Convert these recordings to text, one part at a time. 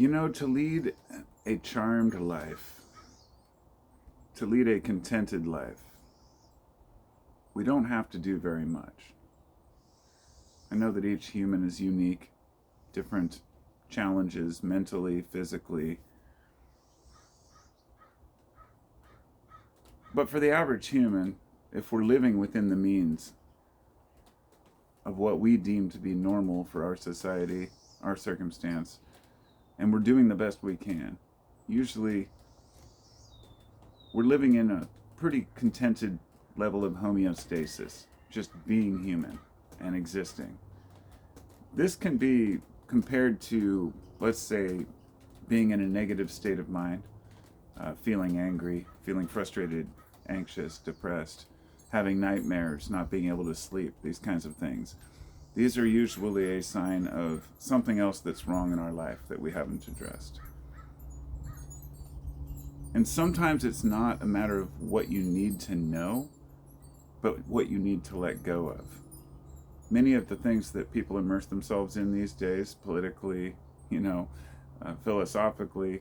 To lead a charmed life, to lead a contented life, we don't have to do very much. I know that each human is unique, different challenges mentally, physically. But for the average human, if we're living within the means of what we deem to be normal for our society, our circumstance, and we're doing the best we can, usually we're living in a pretty contented level of homeostasis, just being human and existing. This can be compared to, let's say, being in a negative state of mind, feeling angry, feeling frustrated, anxious, depressed, having nightmares, not being able to sleep, these kinds of things. These are usually a sign of something else that's wrong in our life that we haven't addressed. And sometimes it's not a matter of what you need to know, but what you need to let go of. Many of the things that people immerse themselves in these days, politically, philosophically,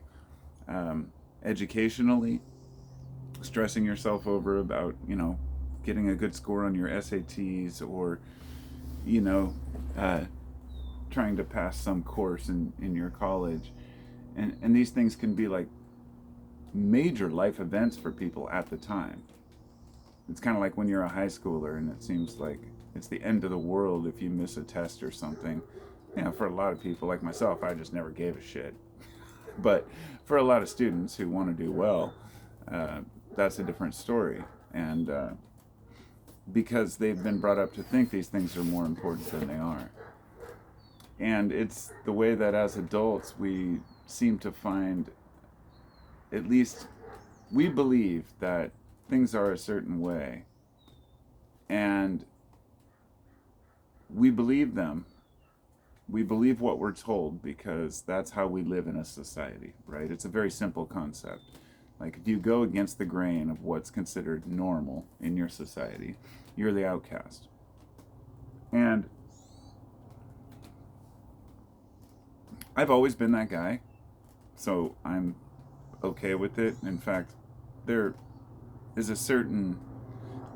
educationally, stressing yourself over about, getting a good score on your SATs, or, trying to pass some course in your college. And these things can be like major life events for people at the time. It's kind of like when you're a high schooler and it seems like it's the end of the world if you miss a test or something. For a lot of people like myself, I just never gave a shit. But for a lot of students who want to do well, that's a different story. And because they've been brought up to think these things are more important than they are. And it's the way that as adults we seem to find, at least we believe that things are a certain way. And we believe them. We believe what we're told because that's how we live in a society, right? It's a very simple concept. Like if you go against the grain of what's considered normal in your society, you're the outcast. And I've always been that guy, so I'm okay with it. In fact, there is a certain,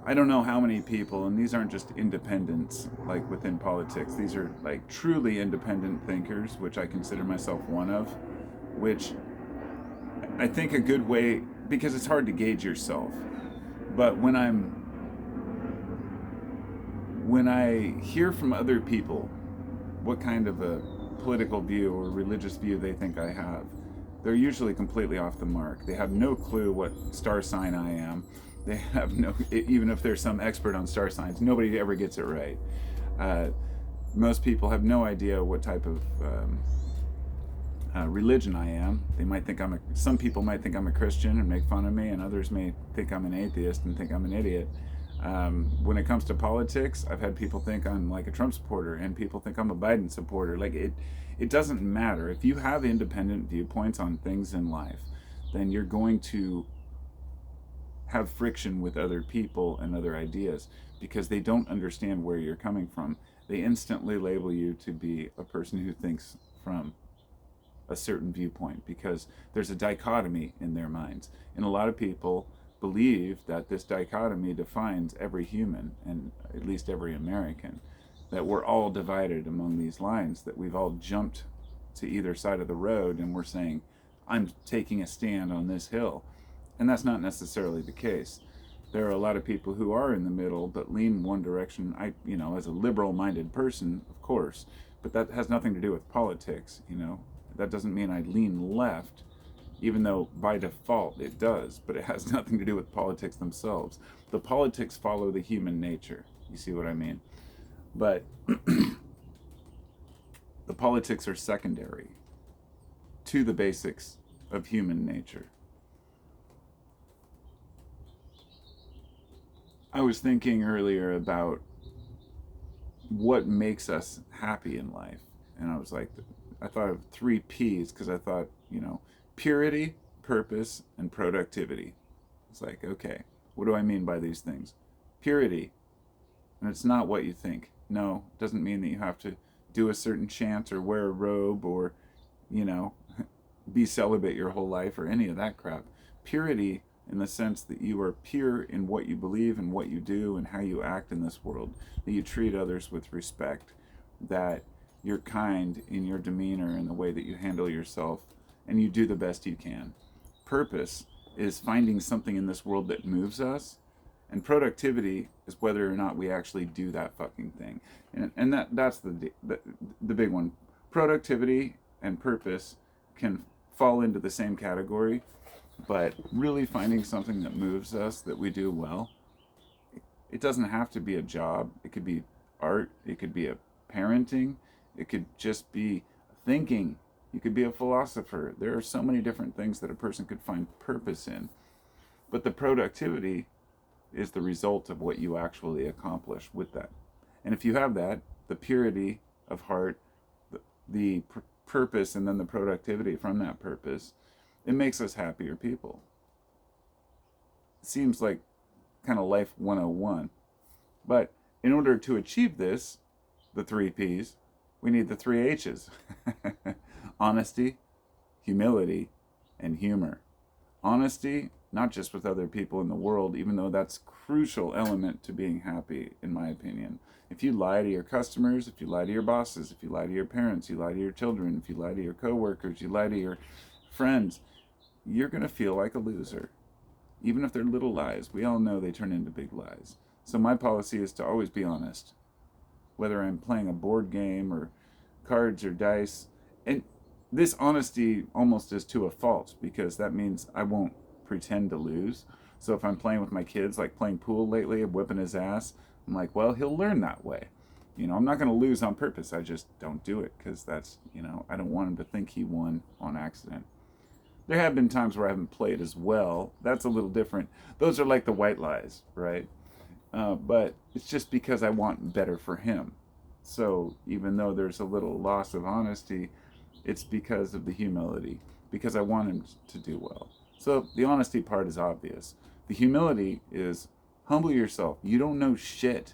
I don't know how many people, and these aren't just independents like within politics, these are like truly independent thinkers, which I consider myself one of, which I think a good way, because it's hard to gauge yourself, but when I hear from other people what kind of a political view or religious view they think I have, they're usually completely off the mark. They have no clue what star sign I am. They have no, even if there's some expert on star signs, nobody ever gets it right. Most people have no idea what type of religion I am. They might think some people might think I'm a Christian and make fun of me, and others may think I'm an atheist and think I'm an idiot. When it comes to politics, I've had people think I'm like a Trump supporter, and people think I'm a Biden supporter. Like it doesn't matter. If you have independent viewpoints on things in life, then you're going to have friction with other people and other ideas because they don't understand where you're coming from. They instantly label you to be a person who thinks from a certain viewpoint because there's a dichotomy in their minds. And a lot of people believe that this dichotomy defines every human, and at least every American, that we're all divided among these lines, that we've all jumped to either side of the road and we're saying, I'm taking a stand on this hill. And that's not necessarily the case. There are a lot of people who are in the middle but lean one direction. As a liberal-minded person, of course, but that has nothing to do with politics. That doesn't mean I lean left, even though by default it does, but it has nothing to do with politics themselves. The politics follow the human nature. You see what I mean? But the politics are secondary to the basics of human nature. I was thinking earlier about what makes us happy in life. And I thought of 3 P's because I thought, purity, purpose, and productivity. It's like, okay, what do I mean by these things? Purity, and it's not what you think. No, it doesn't mean that you have to do a certain chant or wear a robe or, be celibate your whole life or any of that crap. Purity in the sense that you are pure in what you believe and what you do and how you act in this world, that you treat others with respect, that you're kind in your demeanor and the way that you handle yourself, and you do the best you can. Purpose is finding something in this world that moves us, and productivity is whether or not we actually do that fucking thing. And that's the big one. Productivity and purpose can fall into the same category, but really finding something that moves us that we do well. It doesn't have to be a job. It could be art. It could be a parenting. It could just be thinking. You could be a philosopher. There are so many different things that a person could find purpose in. But the productivity is the result of what you actually accomplish with that. And if you have that, the purity of heart, the purpose, and then the productivity from that purpose, it makes us happier people. It seems like kind of life 101. But in order to achieve this, the 3 P's, we need the 3 H's. Honesty, humility, and humor. Honesty, not just with other people in the world, even though that's a crucial element to being happy, in my opinion. If you lie to your customers, if you lie to your bosses, if you lie to your parents, you lie to your children, if you lie to your coworkers, you lie to your friends, you're going to feel like a loser. Even if they're little lies, we all know they turn into big lies. So my policy is to always be honest. Whether I'm playing a board game or cards or dice. And this honesty almost is to a fault, because that means I won't pretend to lose. So if I'm playing with my kids, like playing pool lately, I'm whipping his ass, I'm like, well, he'll learn that way. I'm not going to lose on purpose. I just don't do it because that's, I don't want him to think he won on accident. There have been times where I haven't played as well. That's a little different. Those are like the white lies, right? But it's just because I want better for him. So even though there's a little loss of honesty, it's because of the humility, because I want him to do well. So the honesty part is obvious. The humility is humble yourself. You don't know shit.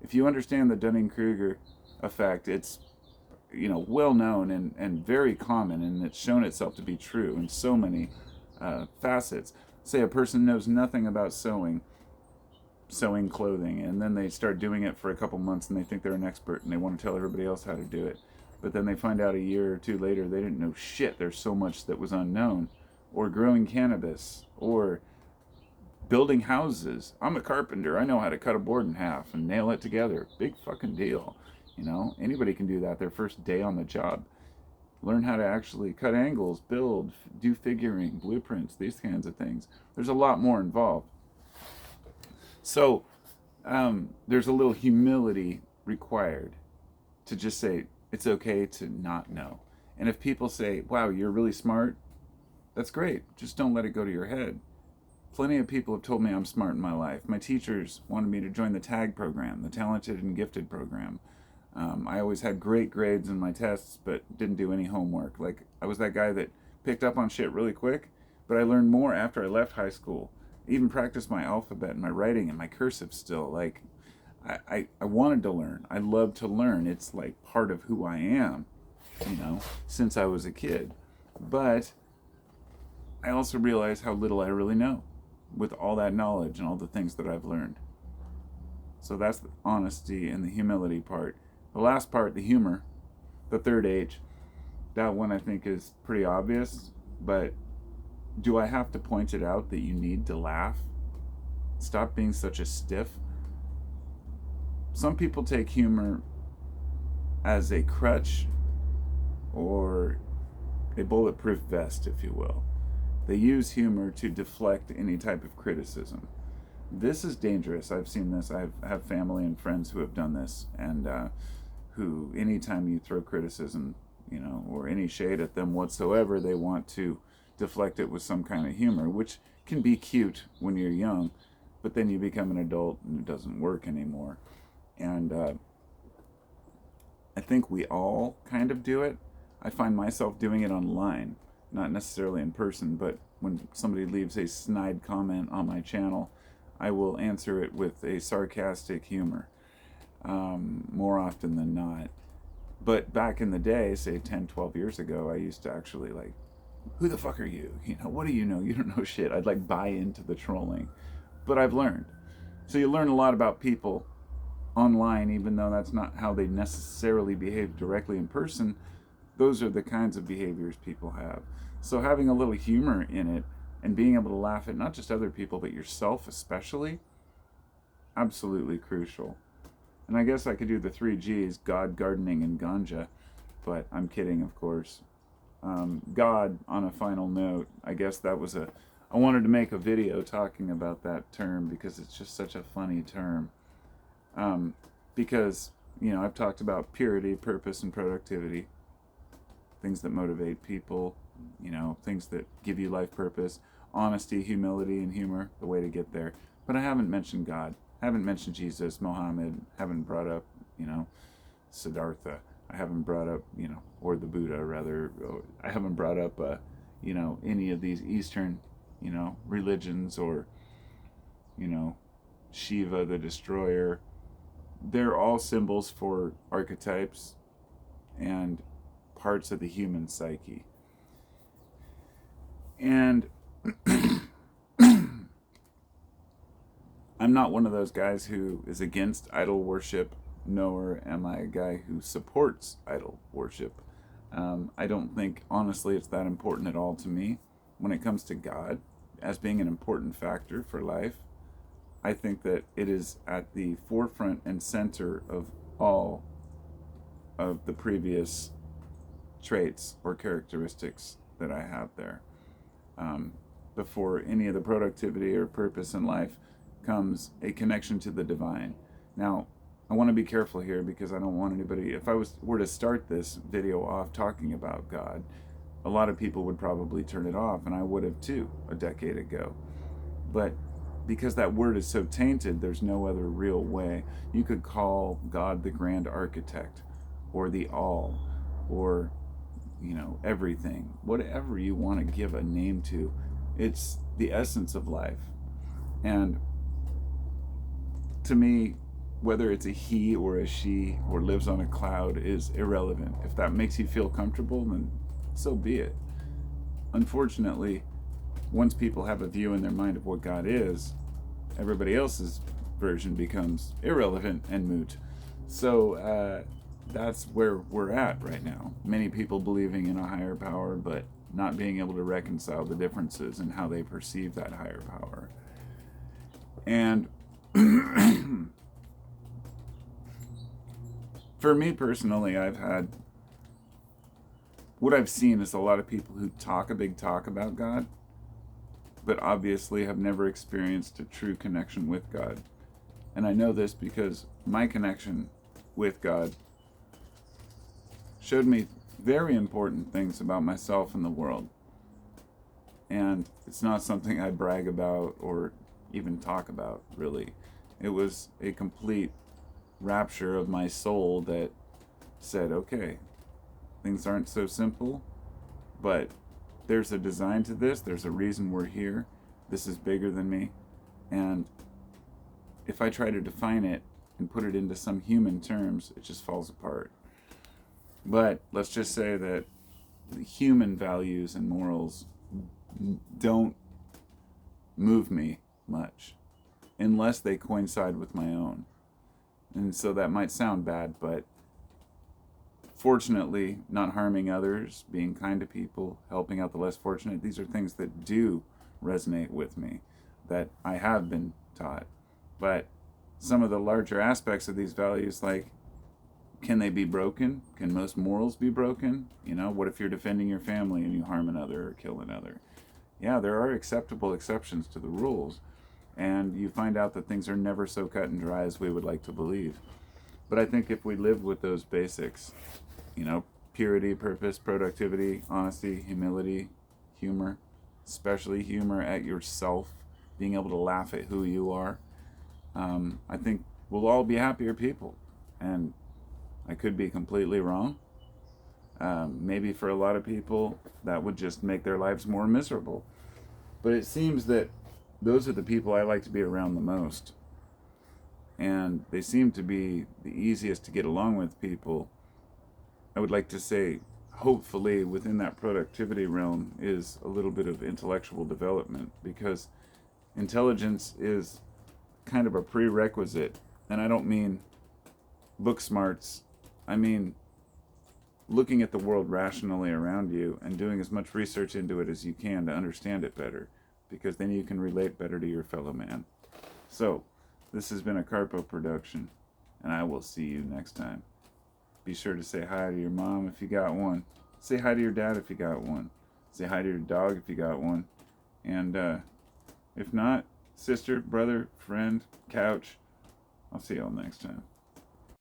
If you understand the Dunning-Kruger effect, it's well known and very common, and it's shown itself to be true in so many facets. Say a person knows nothing about sewing clothing, and then they start doing it for a couple months and they think they're an expert and they want to tell everybody else how to do it. But then they find out a year or 2 later they didn't know shit. There's so much that was unknown. Or growing cannabis, or building houses. I'm a carpenter. I know how to cut a board in half and nail it together. Big fucking deal. Anybody can do that their first day on the job. Learn how to actually cut angles, build, do figuring, blueprints, these kinds of things. There's a lot more involved. So there's a little humility required to just say it's okay to not know. And if people say, wow, you're really smart, that's great. Just don't let it go to your head. Plenty of people have told me I'm smart in my life. My teachers wanted me to join the TAG program, the Talented and Gifted program. I always had great grades in my tests, but didn't do any homework. Like, I was that guy that picked up on shit really quick, but I learned more after I left high school. I even practiced my alphabet and my writing and my cursive still. Like, I wanted to learn. I love to learn. It's like part of who I am, since I was a kid. But I also realize how little I really know with all that knowledge and all the things that I've learned. So that's the honesty and the humility part. The last part, the humor, the 3rd H, that one I think is pretty obvious, but do I have to point it out that you need to laugh? Stop being such a stiff. Some people take humor as a crutch or a bulletproof vest, if you will. They use humor to deflect any type of criticism. This is dangerous. I've seen this. I have family and friends who have done this, and who, anytime you throw criticism, or any shade at them whatsoever, they want to deflect it with some kind of humor, which can be cute when you're young, but then you become an adult and it doesn't work anymore. And I think we all kind of do it. I find myself doing it online, not necessarily in person, but when somebody leaves a snide comment on my channel, I will answer it with a sarcastic humor, more often than not. But back in the day, say 10, 12 years ago, I used to actually who the fuck are you? What do you know? You don't know shit. I'd like buy into the trolling. But I've learned. So you learn a lot about people online, even though that's not how they necessarily behave directly in person. Those are the kinds of behaviors people have. So having a little humor in it and being able to laugh at not just other people, but yourself especially, absolutely crucial. And I guess I could do the 3 Gs, God, gardening, and ganja, but I'm kidding, of course. God, on a final note, I guess that was I wanted to make a video talking about that term because it's just such a funny term. Because, I've talked about purity, purpose, and productivity, things that motivate people, things that give you life purpose, honesty, humility, and humor, the way to get there. But I haven't mentioned God, haven't mentioned Jesus, Mohammed, haven't brought up, Siddhartha. I haven't brought up, or the Buddha, rather. I haven't brought up, any of these Eastern, religions or, Shiva the Destroyer. They're all symbols for archetypes and parts of the human psyche. And I'm not one of those guys who is against idol worship, nor am I a guy who supports idol worship. I don't think, honestly, it's that important at all to me. When it comes to God as being an important factor for life, I think that it is at the forefront and center of all of the previous traits or characteristics that I have there. Before any of the productivity or purpose in life comes a connection to the divine. Now, I want to be careful here because I don't want anybody, if I were to start this video off talking about God, a lot of people would probably turn it off, and I would have too a decade ago. But because that word is so tainted, there's no other real way. You could call God the grand architect, or the all, or everything, whatever you want to give a name to. It's the essence of life. And to me, whether it's a he or a she or lives on a cloud is irrelevant. If that makes you feel comfortable, then so be it. Unfortunately, once people have a view in their mind of what God is, everybody else's version becomes irrelevant and moot. So that's where we're at right now. Many people believing in a higher power, but not being able to reconcile the differences in how they perceive that higher power. And for me personally, what I've seen is a lot of people who talk a big talk about God, but obviously have never experienced a true connection with God. And I know this because my connection with God showed me very important things about myself and the world. And it's not something I brag about or even talk about, really. It was a complete rapture of my soul that said, okay, things aren't so simple, but there's a design to this. There's a reason we're here. This is bigger than me. And if I try to define it and put it into some human terms, it just falls apart. But let's just say that the human values and morals don't move me much unless they coincide with my own. And so that might sound bad, but fortunately, not harming others, being kind to people, helping out the less fortunate, these are things that do resonate with me, that I have been taught. But some of the larger aspects of these values, like, can they be broken? Can most morals be broken? What if you're defending your family and you harm another or kill another? Yeah, there are acceptable exceptions to the rules. And you find out that things are never so cut and dry as we would like to believe. But I think if we live with those basics, purity, purpose, productivity, honesty, humility, humor, especially humor at yourself, being able to laugh at who you are, I think we'll all be happier people. And I could be completely wrong. Maybe for a lot of people, that would just make their lives more miserable. But it seems that those are the people I like to be around the most. And they seem to be the easiest to get along with people. I would like to say hopefully within that productivity realm is a little bit of intellectual development, because intelligence is kind of a prerequisite. And I don't mean book smarts, I mean looking at the world rationally around you and doing as much research into it as you can to understand it better, because then you can relate better to your fellow man. So, this has been a Carpo production, and I will see you next time. Be sure to say hi to your mom if you got one. Say hi to your dad if you got one. Say hi to your dog if you got one. And if not, sister, brother, friend, couch. I'll see y'all next time.